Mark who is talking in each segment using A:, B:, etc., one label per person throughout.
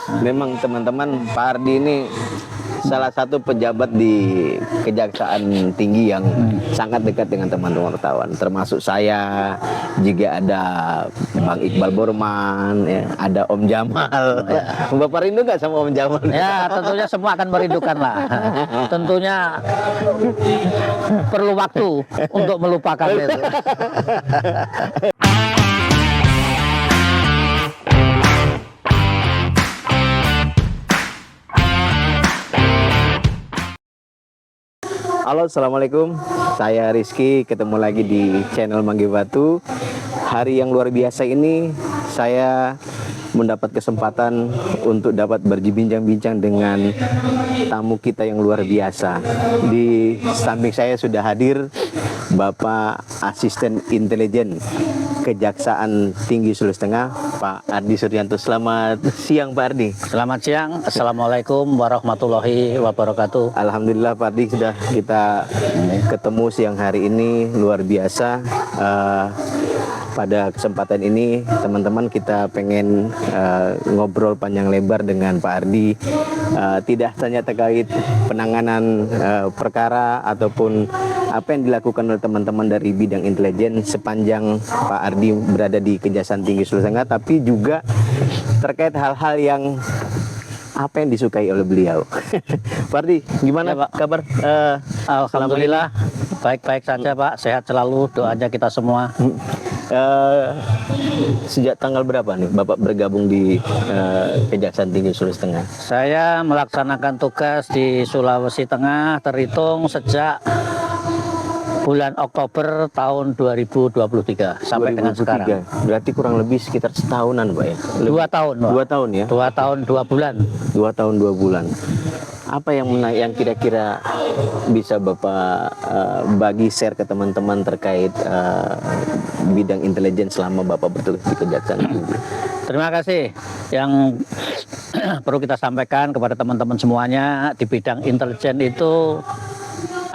A: Memang teman-teman, Pak Ardi ini salah satu pejabat di Kejaksaan Tinggi yang sangat dekat dengan teman-teman wartawan, termasuk saya, juga ada Bang Iqbal Borman, ya, ada Om Jamal. Ya. Bapak rindu nggak sama Om Jamal?
B: Ya, tentunya semua akan merindukan lah. Tentunya perlu waktu untuk melupakan itu.
A: Halo, assalamualaikum. Saya Rizky, ketemu lagi di channel Mangge Batu. Hari yang luar biasa ini, saya mendapat kesempatan untuk dapat berbincang-bincang dengan tamu kita yang luar biasa. Di samping saya sudah hadir Bapak Asisten Intelijen Kejaksaan Tinggi Sulawesi Tengah, Pak Ardi Suryanto. Selamat siang, Pak Ardi.
B: Selamat siang. Assalamualaikum warahmatullahi wabarakatuh.
A: Alhamdulillah, Pak Ardi, sudah kita ketemu siang hari ini, luar biasa. Pada kesempatan ini, teman-teman, kita pengen ngobrol panjang lebar dengan Pak Ardi, tidak hanya terkait penanganan perkara ataupun apa yang dilakukan oleh teman-teman dari bidang intelijen sepanjang Pak Ardi berada di Kejaksaan Tinggi Sulawesi Tengah, tapi juga terkait hal-hal yang apa yang disukai oleh beliau. Pak Ardi, gimana,
B: Ya, Pak,
A: kabar?
B: Alhamdulillah, baik-baik saja, Pak. Sehat selalu, doanya kita semua.
A: Sejak tanggal berapa nih Bapak bergabung di Kejaksaan Tinggi Sulawesi Tengah?
B: Saya melaksanakan tugas di Sulawesi Tengah terhitung sejak bulan Oktober tahun 2023 sampai dengan sekarang.
A: Berarti kurang lebih sekitar setahunan, Pak, ya?
B: 2 tahun, Pak.
A: 2 tahun ya?
B: 2 tahun 2 bulan.
A: 2 tahun 2 bulan. Apa yang kira-kira bisa Bapak bagi share ke teman-teman terkait bidang intelijen selama Bapak bertugas di Kejaksaan Tinggi?
B: Terima kasih. Yang perlu kita sampaikan kepada teman-teman semuanya, di bidang intelijen itu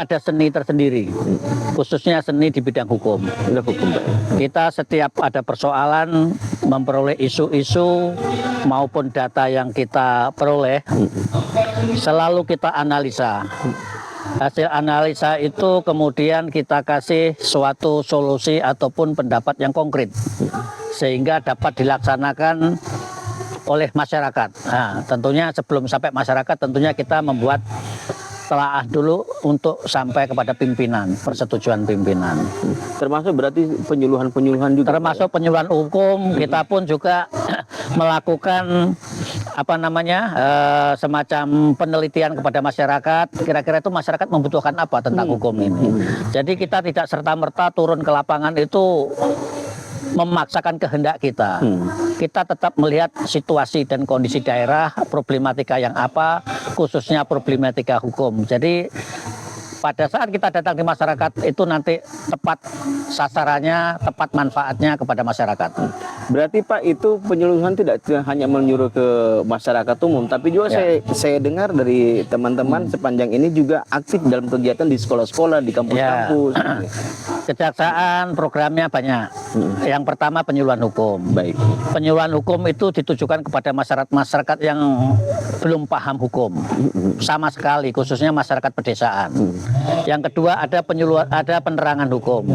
B: ada seni tersendiri, khususnya seni di bidang hukum. Kita setiap ada persoalan, memperoleh isu-isu maupun data yang kita peroleh, selalu kita analisa. Hasil analisa itu kemudian kita kasih suatu solusi ataupun pendapat yang konkret, sehingga dapat dilaksanakan oleh masyarakat. Nah, tentunya sebelum sampai masyarakat, tentunya kita membuat telaah dulu untuk sampai kepada pimpinan, persetujuan pimpinan.
A: Termasuk berarti penyuluhan-penyuluhan juga?
B: Termasuk penyuluhan hukum, kita pun juga melakukan semacam penelitian kepada masyarakat, kira-kira itu masyarakat membutuhkan apa tentang hukum ini. Jadi kita tidak serta-merta turun ke lapangan itu memaksakan kehendak kita. Kita tetap melihat situasi dan kondisi daerah, problematika yang apa, khususnya problematika hukum. Jadi pada saat kita datang di masyarakat itu nanti tepat sasarannya, tepat manfaatnya kepada masyarakat.
A: Berarti Pak, itu penyuluhan tidak hanya menyuruh ke masyarakat umum, tapi juga saya dengar dari teman-teman sepanjang ini juga aktif dalam kegiatan di sekolah-sekolah, di kampus-kampus.
B: Kejaksaan programnya banyak. Yang pertama penyuluhan hukum.
A: Baik.
B: Penyuluhan hukum itu ditujukan kepada masyarakat yang belum paham hukum sama sekali, khususnya masyarakat pedesaan. Yang kedua ada penerangan hukum.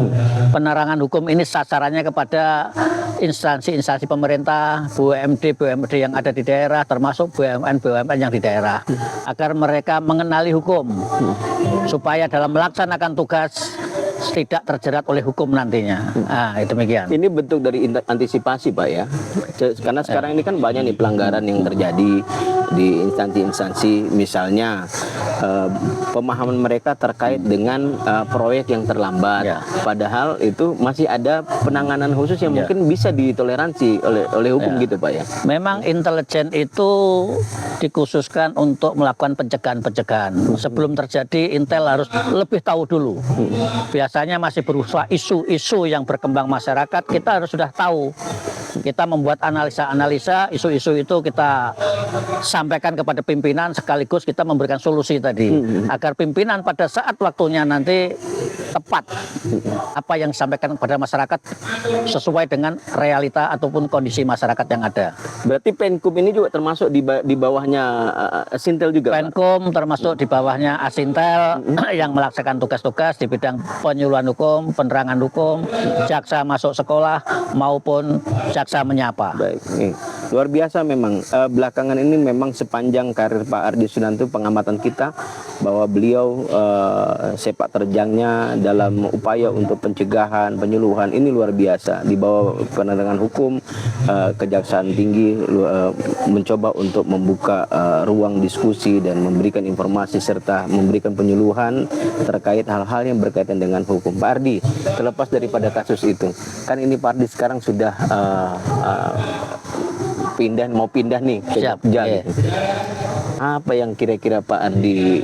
B: Penerangan hukum ini sasarannya kepada instansi pemerintah, BUMD yang ada di daerah, termasuk BUMN yang di daerah, agar mereka mengenali hukum, supaya dalam melaksanakan tugas tidak terjerat oleh hukum nantinya. Nah, demikian.
A: Ini bentuk dari antisipasi, Pak, ya. Karena sekarang ini kan banyak nih pelanggaran yang terjadi di instansi-instansi, misalnya pemahaman mereka terkait dengan proyek yang terlambat. Padahal itu masih ada penanganan khusus yang mungkin bisa ditoleransi oleh hukum gitu, Pak, ya.
B: Memang intelijen itu dikhususkan untuk melakukan pencegahan. Sebelum terjadi, Intel harus lebih tahu dulu. Biasanya masih berusaha isu-isu yang berkembang masyarakat, kita harus sudah tahu. Kita membuat analisa-analisa isu-isu itu, kita sampaikan kepada pimpinan sekaligus kita memberikan solusi tadi agar pimpinan pada saat waktunya nanti tepat apa yang disampaikan kepada masyarakat sesuai dengan realita ataupun kondisi masyarakat yang ada.
A: Berarti Penkum ini juga termasuk di bawahnya Sintel juga, Pak?
B: Penkum termasuk di bawahnya Asintel yang melaksanakan tugas-tugas di bidang penyuluhan hukum, penerangan hukum, jaksa masuk sekolah maupun jaksa menyapa.
A: Baik, nih. Luar biasa memang. Belakangan ini memang sepanjang karir Pak Ardi Sunanto, pengamatan kita bahwa beliau sepak terjangnya dalam upaya untuk pencegahan, penyuluhan ini luar biasa. Di bawah penerangan hukum, Kejaksaan Tinggi mencoba untuk membuka ruang diskusi dan memberikan informasi serta memberikan penyuluhan terkait hal-hal yang berkaitan dengan hukum. Pak Ardi, terlepas daripada kasus itu, kan ini Pak Ardi sekarang sudah mau pindah nih ke
B: Siap,
A: Jogja.
B: iya.
A: Apa yang kira-kira Pak Ardi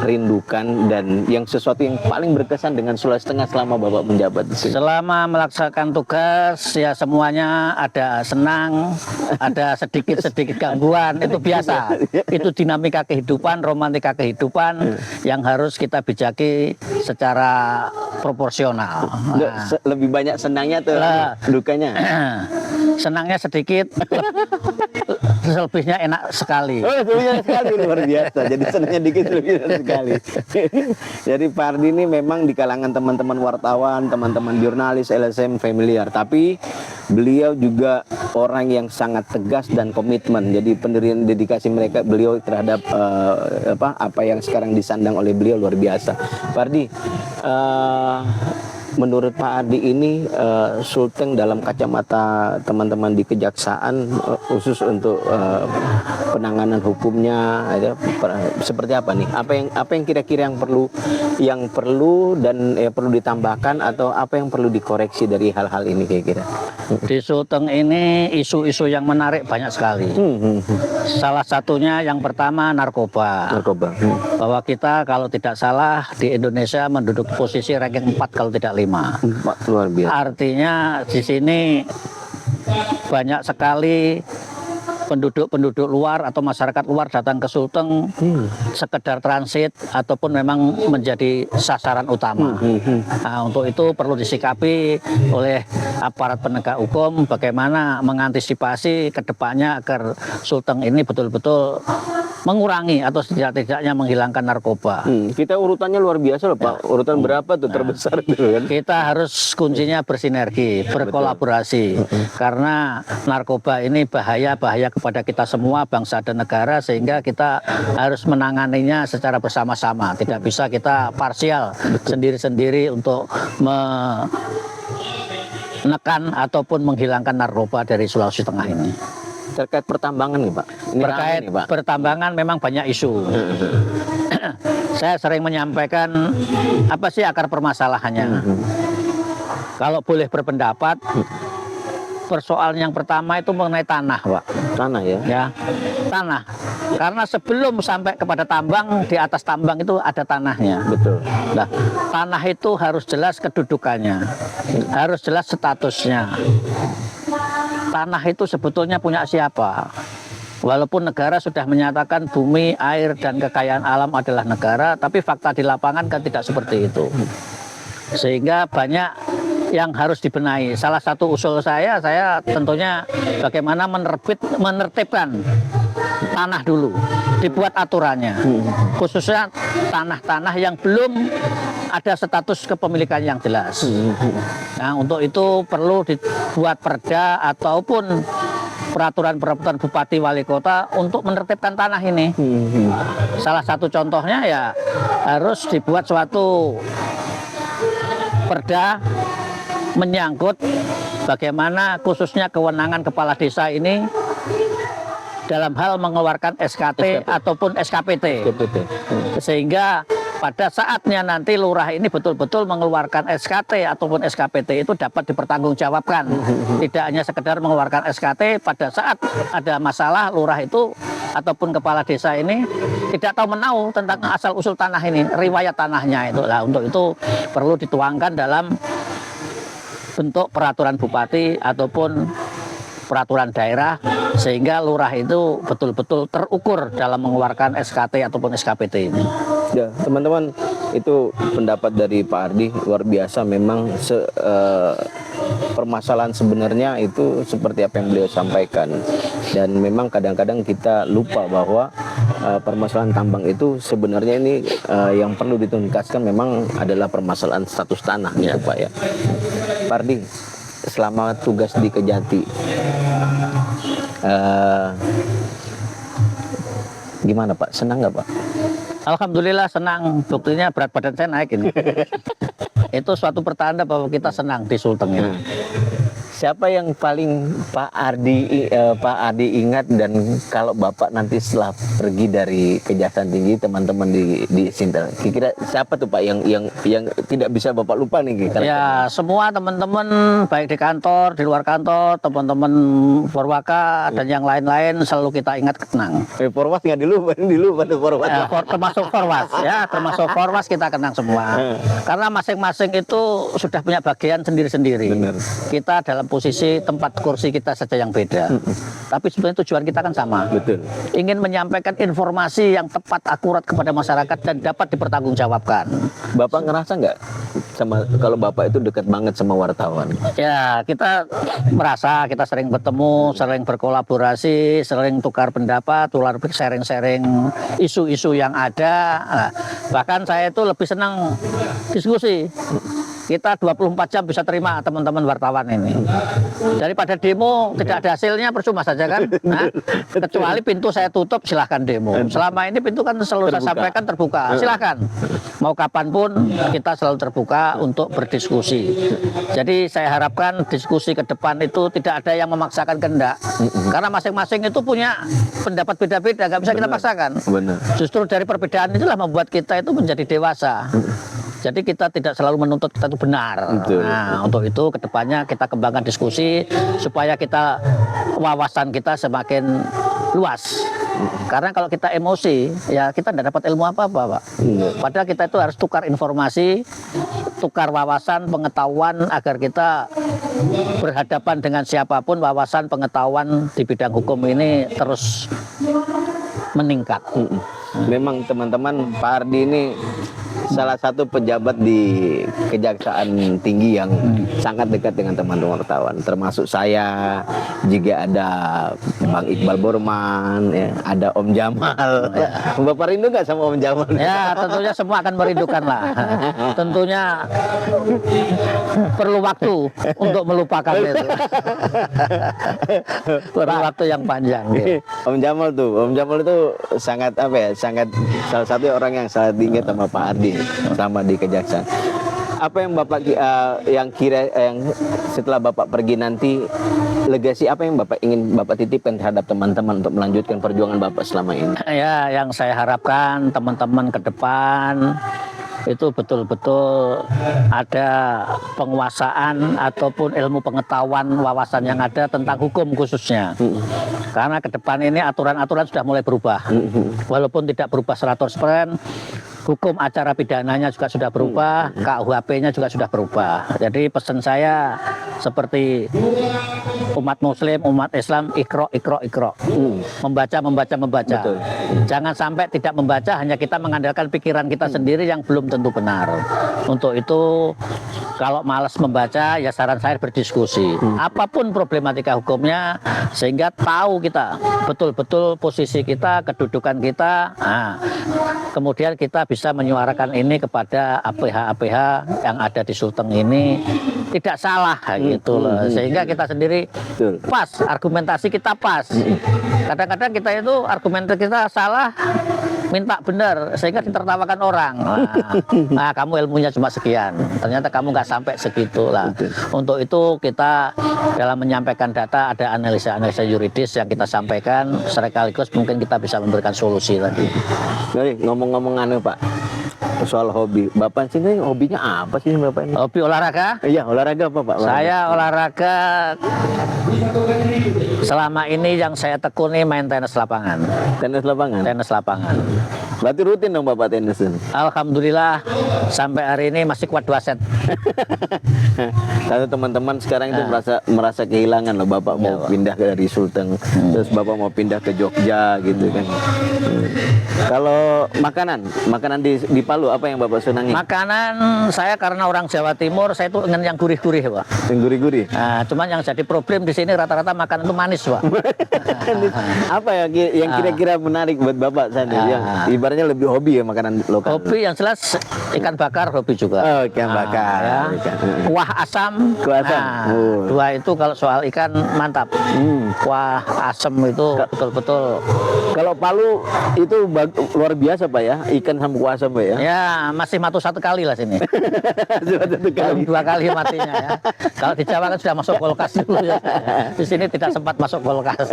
A: rindukan dan yang sesuatu yang paling berkesan dengan Sulawesi Tengah selama Bapak menjabat di sini?
B: Selama melaksanakan tugas ya semuanya ada senang, ada sedikit-sedikit gangguan, itu biasa. Itu dinamika kehidupan, romantika kehidupan yang harus kita bijaki secara proporsional. Nah,
A: Lebih banyak senangnya tuh dukanya.
B: senangnya sedikit, selebihnya enak sekali.
A: Oh, senangnya sekali, luar biasa. Jadi senangnya dikit, lebih sekali. Jadi Pak Ardi ini memang di kalangan teman-teman wartawan, teman-teman jurnalis LSM familiar. Tapi beliau juga orang yang sangat tegas dan komitmen. Jadi pendirian dedikasi mereka beliau terhadap apa yang sekarang disandang oleh beliau luar biasa. Pak Ardi, menurut Pak Ardi ini Sulteng dalam kacamata teman-teman di kejaksaan khusus untuk penanganan hukumnya seperti apa nih? Apa yang kira-kira yang perlu dan perlu ditambahkan atau apa yang perlu dikoreksi dari hal-hal ini kira-kira?
B: Di Sulteng ini isu-isu yang menarik banyak sekali. Salah satunya yang pertama narkoba. Bahwa kita kalau tidak salah di Indonesia menduduki posisi ranking 4 kalau tidak 5.
A: Luar biasa.
B: Artinya di sini banyak sekali penduduk luar atau masyarakat luar datang ke Sulteng sekedar transit ataupun memang menjadi sasaran utama. Nah, untuk itu perlu disikapi oleh aparat penegak hukum bagaimana mengantisipasi ke depannya agar Sulteng ini betul-betul mengurangi atau setidak-tidaknya menghilangkan narkoba.
A: Kita urutannya luar biasa loh Pak. Urutan berapa tuh terbesar itu kan?
B: Kita harus kuncinya bersinergi, berkolaborasi. Karena narkoba ini bahaya kepada kita semua, bangsa dan negara, sehingga kita harus menanganinya secara bersama-sama. Tidak bisa kita parsial sendiri-sendiri untuk menekan ataupun menghilangkan narkoba dari Sulawesi Tengah ini.
A: Terkait pertambangan nih Pak.
B: Terkait pertambangan memang banyak isu. Saya sering menyampaikan apa sih akar permasalahannya. Kalau boleh berpendapat, persoalan yang pertama itu mengenai tanah, Pak.
A: Tanah ya?
B: Tanah. Karena sebelum sampai kepada tambang, di atas tambang itu ada tanahnya.
A: Betul.
B: Nah, tanah itu harus jelas kedudukannya, harus jelas statusnya. Tanah itu sebetulnya punya siapa? Walaupun negara sudah menyatakan bumi, air, dan kekayaan alam adalah negara, tapi fakta di lapangan kan tidak seperti itu. Sehingga banyak yang harus dibenahi. Salah satu usul saya tentunya bagaimana menertibkan tanah dulu, dibuat aturannya, khususnya tanah-tanah yang belum ada status kepemilikan yang jelas. Nah, untuk itu perlu dibuat perda ataupun peraturan bupati wali kota untuk menertibkan tanah ini. Salah satu contohnya ya harus dibuat suatu perda menyangkut bagaimana khususnya kewenangan kepala desa ini dalam hal mengeluarkan SKT ataupun SKPT. Sehingga pada saatnya nanti lurah ini betul-betul mengeluarkan SKT ataupun SKPT itu dapat dipertanggungjawabkan. Tidak hanya sekedar mengeluarkan SKT, pada saat ada masalah lurah itu ataupun kepala desa ini tidak tahu menau tentang asal-usul tanah ini, riwayat tanahnya itu. Nah, untuk itu perlu dituangkan dalam bentuk peraturan bupati ataupun peraturan daerah, sehingga lurah itu betul-betul terukur dalam mengeluarkan SKT ataupun SKPT ini.
A: Ya, teman-teman, itu pendapat dari Pak Ardi, luar biasa memang permasalahan sebenarnya itu seperti apa yang beliau sampaikan. Dan memang kadang-kadang kita lupa bahwa permasalahan tambang itu sebenarnya ini yang perlu dituntaskan memang adalah permasalahan status tanah gitu Pak ya. Pak Ardi, selama tugas di Kejati, gimana Pak? Senang nggak Pak?
B: Alhamdulillah senang, buktinya berat badan saya naik ini. Itu suatu pertanda bahwa kita senang di Sulteng ini.
A: Siapa yang paling Pak Ardi ingat, dan kalau Bapak nanti setelah pergi dari Kejaksaan Tinggi, teman-teman di Sintel, kira-kira siapa tuh Pak yang tidak bisa Bapak lupa nih?
B: Ya, semua teman-teman baik di kantor, di luar kantor, teman-teman Forwaka dan yang lain-lain selalu kita ingat kenang.
A: Forwas nggak dilupa tuh Forwas.
B: Termasuk Forwas ya, termasuk Forwas kita kenang semua. Karena masing-masing itu sudah punya bagian sendiri-sendiri.
A: Benar.
B: Kita dalam posisi tempat kursi kita saja yang beda. Tapi sebenarnya tujuan kita kan sama.
A: Betul.
B: Ingin menyampaikan informasi yang tepat, akurat kepada masyarakat dan dapat dipertanggungjawabkan.
A: Bapak ngerasa nggak kalau Bapak itu dekat banget sama wartawan?
B: Ya, kita merasa kita sering bertemu, sering berkolaborasi, sering tukar pendapat, sharing-sharing isu-isu yang ada. Nah, bahkan saya itu lebih senang diskusi. Kita 24 jam bisa terima teman-teman wartawan ini. Daripada demo tidak ada hasilnya, percuma saja kan. Nah, kecuali pintu saya tutup, silahkan demo. Selama ini pintu kan selalu saya sampaikan terbuka. Silahkan. Mau kapanpun kita selalu terbuka untuk berdiskusi. Jadi saya harapkan diskusi ke depan itu tidak ada yang memaksakan kehendak. Karena masing-masing itu punya pendapat beda-beda, nggak bisa kita paksakan.
A: Benar.
B: Justru dari perbedaan itulah membuat kita itu menjadi dewasa. Jadi kita tidak selalu menuntut kita itu benar.
A: Betul.
B: Nah, untuk itu kedepannya kita kembangkan diskusi supaya kita wawasan kita semakin luas. Karena kalau kita emosi, ya kita tidak dapat ilmu apa-apa, Pak. Padahal kita itu harus tukar informasi, tukar wawasan, pengetahuan agar kita berhadapan dengan siapapun, wawasan pengetahuan di bidang hukum ini terus meningkat.
A: Memang teman-teman, Pak Ardi ini salah satu pejabat di Kejaksaan Tinggi yang sangat dekat dengan teman-teman wartawan, termasuk saya, juga ada Bang Iqbal Borman, ya, ada Om Jamal. Ya. Bapak rindu nggak sama Om Jamal?
B: Ya, tentunya semua akan merindukan lah. Tentunya perlu waktu untuk melupakan itu. Perlu waktu yang panjang. Ya.
A: Om Jamal itu sangat sangat salah satu orang yang sangat diingat sama Pak Ardi sama di Kejaksaan. Apa yang Bapak yang setelah Bapak pergi nanti, legasi apa yang Bapak ingin Bapak titipkan terhadap teman-teman untuk melanjutkan perjuangan Bapak selama ini?
B: Ya, yang saya harapkan teman-teman ke depan itu betul-betul ada penguasaan ataupun ilmu pengetahuan, wawasan yang ada tentang hukum khususnya. Karena ke depan ini aturan-aturan sudah mulai berubah. Walaupun tidak berubah 100%, hukum acara pidananya juga sudah berubah, KUHP-nya juga sudah berubah. Jadi pesan saya seperti umat muslim, umat Islam, ikro. Membaca.
A: Betul.
B: Jangan sampai tidak membaca, hanya kita mengandalkan pikiran kita sendiri yang belum tentu benar. Untuk itu, kalau malas membaca, ya saran saya berdiskusi. Apapun problematika hukumnya, sehingga tahu kita betul-betul posisi kita, kedudukan kita. Nah, kemudian kita bisa menyuarakan ini kepada APH yang ada di Sulteng ini tidak salah gitu loh. Sehingga kita sendiri pas, argumentasi kita pas. Kadang-kadang kita itu argumentasi kita salah, minta benar, sehingga ditertawakan orang. Nah, kamu ilmunya cuma sekian, ternyata kamu nggak sampai segitu lah. Untuk itu kita dalam menyampaikan data ada analisa yuridis yang kita sampaikan, sekaligus mungkin kita bisa memberikan solusi lagi.
A: Ngomong-ngomong Pak, soal hobi, Bapak sini hobinya apa sih Bapak ini?
B: Hobi olahraga?
A: Iya, olahraga apa Pak?
B: Saya olahraga selama ini yang saya tekuni main tenis lapangan.
A: Tenis lapangan?
B: Tenis lapangan.
A: Berarti rutin dong Bapak tenis.
B: Alhamdulillah sampai hari ini masih kuat 2 set.
A: Karena teman-teman sekarang itu merasa kehilangan loh, Bapak mau pindah dari Sulteng, terus Bapak mau pindah ke Jogja gitu kan. Kalau makanan di Palu apa yang Bapak senangi?
B: Makanan saya karena orang Jawa Timur, saya itu ingin yang gurih-gurih, Pak.
A: Yang gurih-gurih.
B: Nah, cuman yang jadi problem di sini rata-rata makanan itu manis, Pak.
A: Apa ya yang kira-kira menarik buat Bapak Sandi? Yang ibaratnya lebih hobi ya makanan lokal.
B: Hobi yang jelas ikan bakar hobi juga.
A: Oh, ikan bakar.
B: Ya. Kuah asam.
A: Kuah asam.
B: Nah, dua itu kalau soal ikan mantap. Kuah asam itu betul-betul.
A: Kalau Palu itu luar biasa Pak ya, ikan sama kuah asam Pak ya.
B: Ya masih matu 1 kali lah sini.
A: Satu kali.
B: 2 kali matinya ya. Kalau di Jawa kan sudah masuk kulkas dulu ya. Di sini tidak sempat masuk kulkas.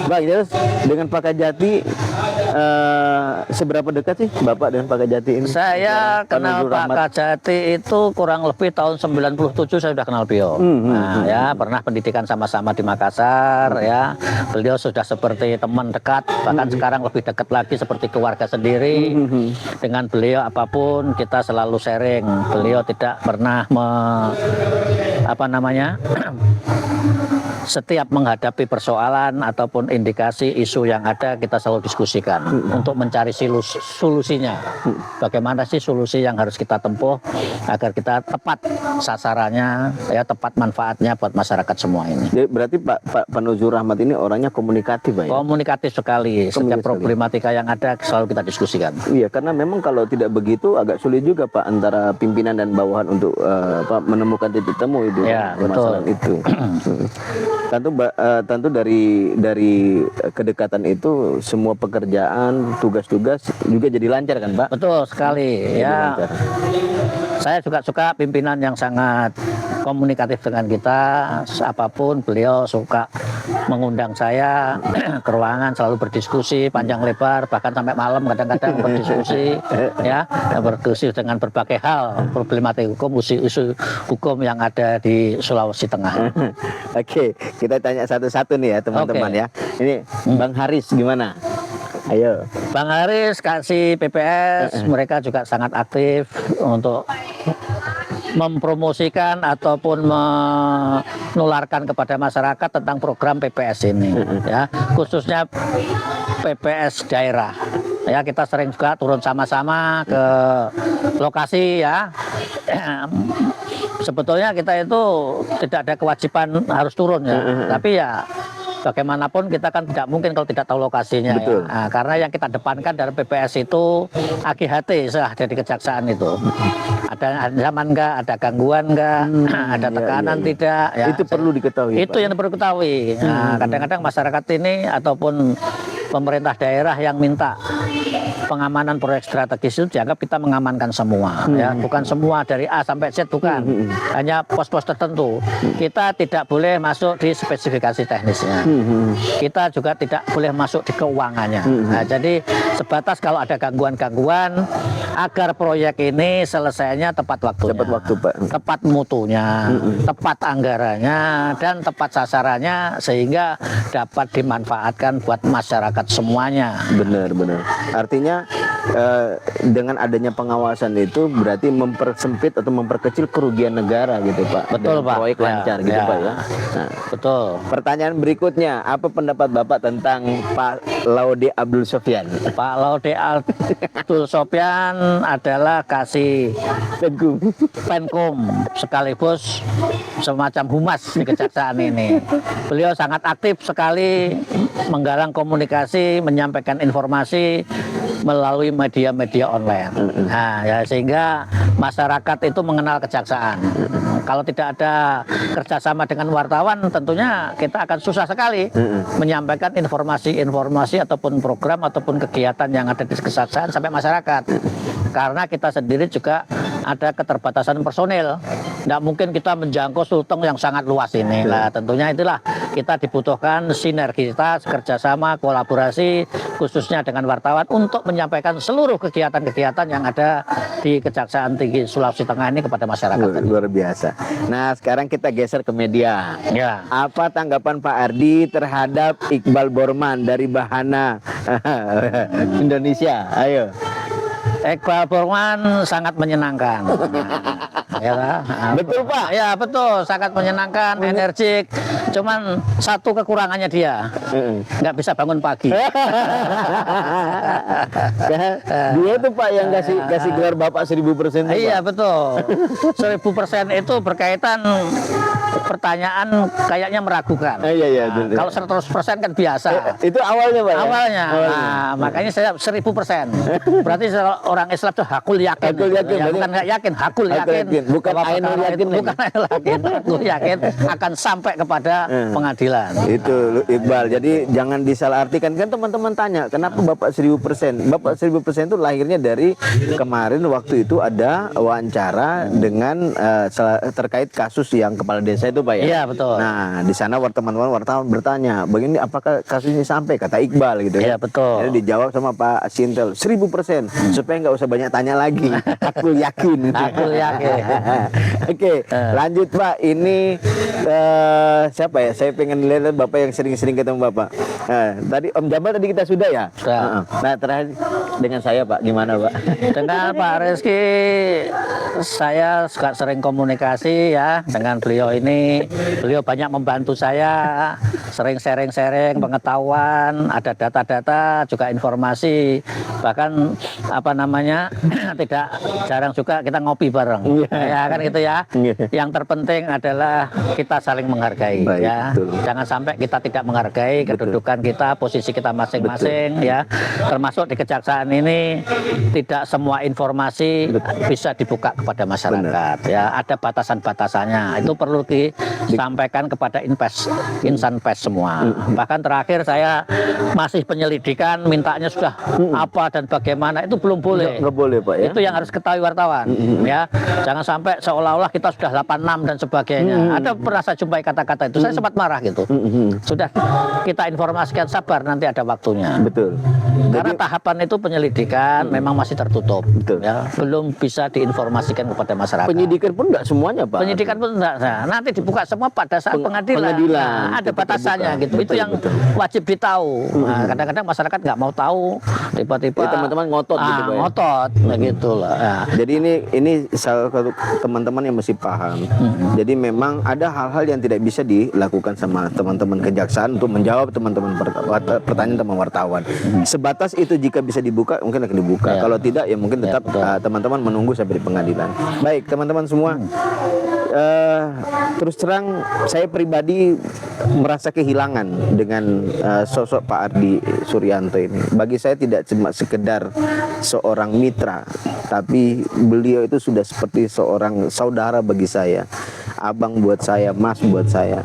A: Bang, terus dengan Pak Kajati seberapa dekat sih Bapak dengan Pak Kajati ini?
B: Saya kenal Pak Kajati itu kurang lebih tahun 97 saya sudah kenal beliau. Nah, ya pernah pendidikan sama-sama di Makassar ya. Beliau sudah seperti teman dekat, bahkan sekarang lebih dekat lagi seperti keluarga sendiri. Dengan beliau apapun kita selalu sharing. Beliau tidak pernah setiap menghadapi persoalan ataupun indikasi isu yang ada kita selalu diskusikan untuk mencari solusinya. Bagaimana sih solusi yang harus kita tempuh agar kita tepat sasarannya, ya tepat manfaatnya buat masyarakat semua ini.
A: Jadi berarti Pak Nuzur Rahmat ini orangnya komunikatif, Pak ya? Komunikatif
B: sekali. Setiap problematika yang ada selalu kita diskusikan.
A: Iya, karena memang kalau tidak begitu agak sulit juga Pak antara pimpinan dan bawahan untuk menemukan titik temu itu
B: ya,
A: permasalahan itu. Tentu dari kedekatan itu semua pekerjaan, tugas-tugas juga jadi lancar kan Pak?
B: Betul sekali ya. Lancar. Saya juga suka pimpinan yang sangat komunikatif dengan kita. Apapun beliau suka mengundang saya ke ruangan, selalu berdiskusi panjang lebar, bahkan sampai malam kadang-kadang berdiskusi ya, berdiskusi dengan berbagai hal, problematik hukum, isu hukum yang ada di Sulawesi Tengah.
A: Oke, kita tanya satu-satu nih ya teman-teman ya. Ini Bang Haris gimana? Ayo.
B: Bang Haris kasih PPS, mereka juga sangat aktif untuk mempromosikan ataupun menularkan kepada masyarakat tentang program PPS ini ya, khususnya PPS daerah ya. Kita sering juga turun sama-sama ke lokasi ya. Sebetulnya kita itu tidak ada kewajiban harus turun ya, tapi ya bagaimanapun kita kan tidak mungkin kalau tidak tahu lokasinya.
A: Betul.
B: Ya. Nah, karena yang kita depankan dari PPS itu AGHT dari kejaksaan itu. Ada ancaman enggak, ada gangguan enggak, ada tekanan tidak. Ya.
A: Itu perlu diketahui.
B: Itu yang perlu diketahui. Nah, kadang-kadang masyarakat ini ataupun pemerintah daerah yang minta pengamanan proyek strategis itu dianggap kita mengamankan semua ya, bukan semua dari A sampai Z, bukan. Hanya pos-pos tertentu. Kita tidak boleh masuk di spesifikasi teknisnya. Kita juga tidak boleh masuk di keuangannya. Nah, jadi sebatas kalau ada gangguan-gangguan agar proyek ini selesainya tepat waktunya.
A: Tepat waktu, Pak.
B: Tepat mutunya, tepat anggarannya dan tepat sasarannya sehingga dapat dimanfaatkan buat masyarakat semuanya.
A: Benar. Artinya dengan adanya pengawasan itu berarti mempersempit atau memperkecil kerugian negara gitu Pak.
B: Betul Pak.
A: Proyek lancar gitu Pak ya. Nah,
B: betul.
A: Pertanyaan berikutnya, apa pendapat Bapak tentang Pak Laude Abdul Sofyan?
B: Pak Laude Abdul Sofyan adalah kasih Penkum sekaligus semacam humas di kejaksaan ini. Beliau sangat aktif sekali menggalang komunikasi, menyampaikan informasi melalui media-media online. Nah, ya sehingga masyarakat itu mengenal kejaksaan. Kalau tidak ada kerjasama dengan wartawan, tentunya kita akan susah sekali menyampaikan informasi-informasi ataupun program ataupun kegiatan yang ada di kejaksaan sampai masyarakat. Karena kita sendiri juga ada keterbatasan personil. Tidak mungkin kita menjangkau sulteng yang sangat luas ini. Lah, tentunya itulah kita dibutuhkan sinergitas, kerjasama, kolaborasi, khususnya dengan wartawan untuk menyampaikan seluruh kegiatan-kegiatan yang ada di Kejaksaan Tinggi Sulawesi Tengah ini kepada masyarakat.
A: Luar biasa. Nah, sekarang kita geser ke media.
B: Ya.
A: Apa tanggapan Pak Ardi terhadap Iqbal Borman dari Bahana Indonesia? Ayo.
B: Iqbal Borman sangat menyenangkan. Ya,
A: Betul, Pak.
B: Ya betul, sangat menyenangkan, energik. Cuman satu kekurangannya dia, nggak bisa bangun pagi.
A: Dia tuh Pak yang kasih gelar Bapak 1000%.
B: Iya betul, 1000% itu berkaitan pertanyaan kayaknya meragukan.
A: Iya.
B: Kalau 100% kan biasa.
A: Itu awalnya Pak.
B: Awalnya. Nah, makanya saya 1000%. Berarti orang Islam itu hakul yakin.
A: Hakul yakin,
B: Ya,
A: berarti-
B: bukan nggak yakin, hakul yakin.
A: Bukan
B: Bahwa
A: ainul
B: perkara
A: yakin
B: itu-
A: lagi.
B: Bukan ainul yakin, hakul yakin akan sampai kepada pengadilan.
A: Itu Iqbal. Jadi jangan disalahartikan. Kan teman-teman tanya, kenapa Bapak 1000%? Bapak 1000% itu lahirnya dari kemarin waktu itu ada wawancara dengan terkait kasus yang kepala desa itu Pak ya.
B: Iya betul.
A: Nah, di sana teman-teman wartawan bertanya, begini apakah kasus ini sampai, kata Iqbal gitu
B: Iya
A: ya.
B: betul.
A: Jadi dijawab sama Pak Sintel 1000%, supaya nggak usah banyak tanya lagi. Aku yakin.
B: Aku yakin.
A: Oke, lanjut Pak. Ini siapa ya? Saya pengen lihat Bapak yang sering-sering ketemu Bapak. Tadi Om Jamal tadi kita sudah ya.
B: Sudah.
A: Nah, terakhir dengan saya Pak, gimana Pak?
B: Dengan Pak Rizky saya juga sering komunikasi ya dengan beliau ini. Beliau banyak membantu saya, sering sharing-sharing pengetahuan, ada data-data, juga informasi. Bahkan apa namanya tidak jarang juga kita ngopi bareng. Ya kan gitu ya. Yang terpenting adalah kita saling menghargai.
A: Baik,
B: Ya.
A: betul.
B: Jangan sampai kita tidak menghargai kedudukan kita, posisi kita masing-masing ya. Termasuk di kejaksaan ini tidak semua informasi bisa dibuka kepada masyarakat ya. Ada batasan-batasannya. Itu perlu disampaikan kepada insan pers semua. Bahkan terakhir saya masih penyelidikan, mintanya sudah apa dan bagaimana, itu belum boleh.
A: Nggak boleh Pak ya.
B: Itu yang harus ketahui wartawan ya. Jangan sampai seolah-olah kita sudah 86 dan sebagainya. Ada pernah saya jumpai kata-kata itu. Saya sempat marah gitu. Sudah kita informasikan, sabar nanti ada waktunya.
A: Betul.
B: Karena tahapan itu penyelidikan memang masih tertutup.
A: Betul.
B: Ya, belum bisa diinformasikan kepada masyarakat.
A: Penyidikan pun nggak semuanya Pak.
B: Penyidikan pun enggak. Nah, nanti dibuka semua pada saat pengadilan.
A: pengadilan.
B: Nah, ada
A: Itu
B: batasannya
A: terbuka.
B: gitu. Itu
A: Betul,
B: yang
A: betul.
B: wajib ditahu. Nah, kadang-kadang masyarakat nggak mau tahu, tiba-tiba
A: Ya, teman-teman ngotot gitu, Pak ya.
B: ngotot, gitu lah. Ya.
A: Jadi ini salah satu teman-teman yang mesti paham. Jadi memang ada hal-hal yang tidak bisa dilakukan sama teman-teman kejaksaan untuk menjawab teman-teman pertanyaan teman wartawan. Sebatas itu jika bisa dibuka mungkin akan dibuka.
B: Ya.
A: Kalau tidak ya mungkin
B: Ya,
A: tetap
B: betul.
A: teman-teman menunggu sampai di pengadilan. Baik teman-teman semua. Terus terang saya pribadi merasa kehilangan dengan sosok Pak Ardi Suryanto ini. Bagi saya tidak cuma sekedar seorang mitra, tapi beliau itu sudah seperti seorang saudara bagi saya, abang buat saya, mas buat saya.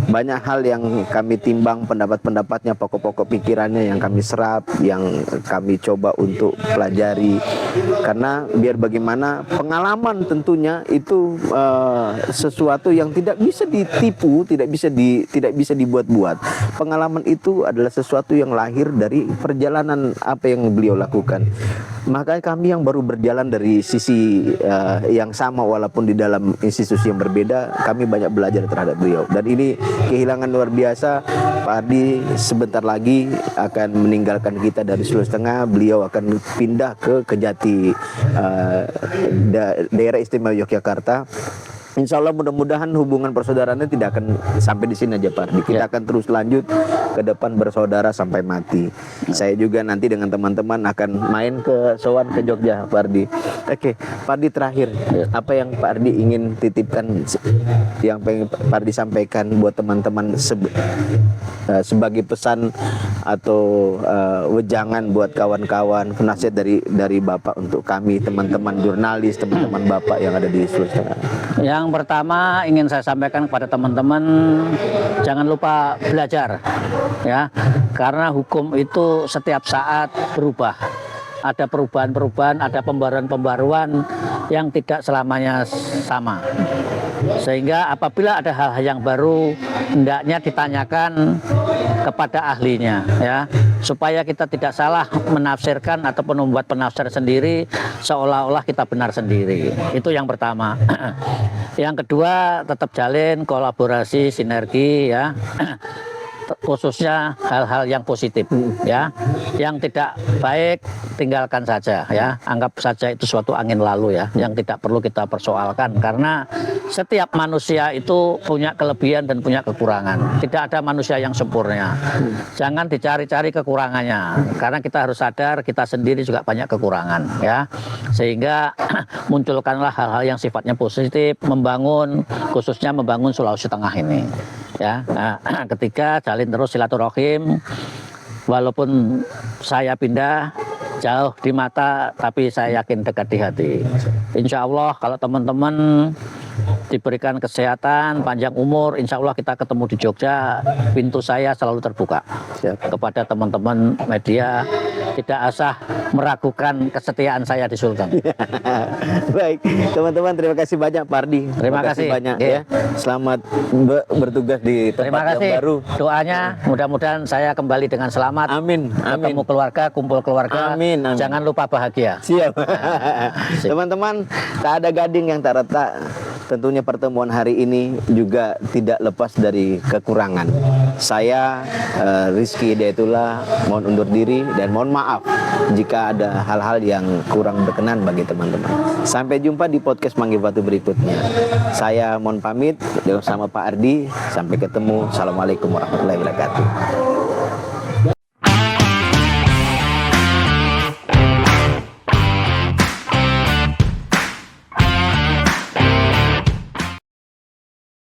A: Banyak hal yang kami timbang, pendapat-pendapatnya, pokok-pokok pikirannya yang kami serap, yang kami coba untuk pelajari. Karena biar bagaimana pengalaman tentunya itu sesuatu yang tidak bisa ditipu, tidak bisa dibuat-buat. Pengalaman itu adalah sesuatu yang lahir dari perjalanan apa yang beliau lakukan. Makanya kami yang baru berjalan dari sisi yang sama walaupun di dalam institusi yang berbeda, kami banyak belajar terhadap beliau. Dan ini kehilangan luar biasa. Pak Ardi sebentar lagi akan meninggalkan kita dari Sulawesi Tengah. Beliau akan pindah ke Kejati, daerah istimewa Yogyakarta. Insya Allah mudah-mudahan hubungan persaudaraannya tidak akan sampai di sini aja Pak Ardi. Kita akan terus lanjut ke depan bersaudara sampai mati. Saya juga nanti dengan teman-teman akan main ke sowan ke Jogja Pak Ardi. Oke, Pak Ardi terakhir, apa yang Pak Ardi ingin titipkan, yang pengen Pak Ardi sampaikan buat teman-teman sebagai pesan atau wejangan buat kawan-kawan, nasihat dari Bapak untuk kami teman-teman jurnalis, teman-teman Bapak yang ada di Sulawesi Tengah.
B: Yang pertama ingin saya sampaikan kepada teman-teman, jangan lupa belajar ya, karena hukum itu setiap saat berubah. Ada perubahan-perubahan, ada pembaruan-pembaruan yang tidak selamanya sama. Sehingga apabila ada hal-hal yang baru, hendaknya ditanyakan kepada ahlinya, ya, supaya kita tidak salah menafsirkan ataupun membuat penafsir sendiri seolah-olah kita benar sendiri. Itu yang pertama. Yang kedua, tetap jalin kolaborasi, sinergi, ya. Khususnya hal-hal yang positif, ya, yang tidak baik tinggalkan saja, ya, anggap saja itu suatu angin lalu, ya, yang tidak perlu kita persoalkan, karena setiap manusia itu punya kelebihan dan punya kekurangan. Tidak ada manusia yang sempurna. Jangan dicari-cari kekurangannya, karena kita harus sadar kita sendiri juga banyak kekurangan, ya, sehingga munculkanlah hal-hal yang sifatnya positif, membangun, khususnya membangun Sulawesi Tengah ini, ya. Nah, ketiga, jalin terus silaturahim, walaupun saya pindah jauh di mata, tapi saya yakin dekat di hati. Insya Allah kalau teman-teman diberikan kesehatan, panjang umur, insya Allah kita ketemu di Jogja, pintu saya selalu terbuka.
A: Siap.
B: Kepada teman-teman media, tidak usah meragukan kesetiaan saya di Sultan.
A: Baik, teman-teman, terima kasih banyak Pak Ardi.
B: Terima kasih.
A: banyak,
B: Iya.
A: ya. Selamat bertugas di
B: Terima
A: tempat
B: kasih.
A: yang baru.
B: Doanya mudah-mudahan saya kembali dengan selamat.
A: Amin, amin.
B: Ketemu keluarga, kumpul keluarga.
A: Amin, amin.
B: Jangan lupa bahagia.
A: Siap.
B: sip.
A: Teman-teman, tak ada gading yang tak retak. Tentunya pertemuan hari ini juga tidak lepas dari kekurangan. Saya Rizky Hidayatullah mohon undur diri dan mohon maaf jika ada hal-hal yang kurang berkenan bagi teman-teman. Sampai jumpa di podcast Manggil Batu berikutnya. Saya mohon pamit bersama Pak Ardi. Sampai ketemu. Assalamualaikum warahmatullahi wabarakatuh.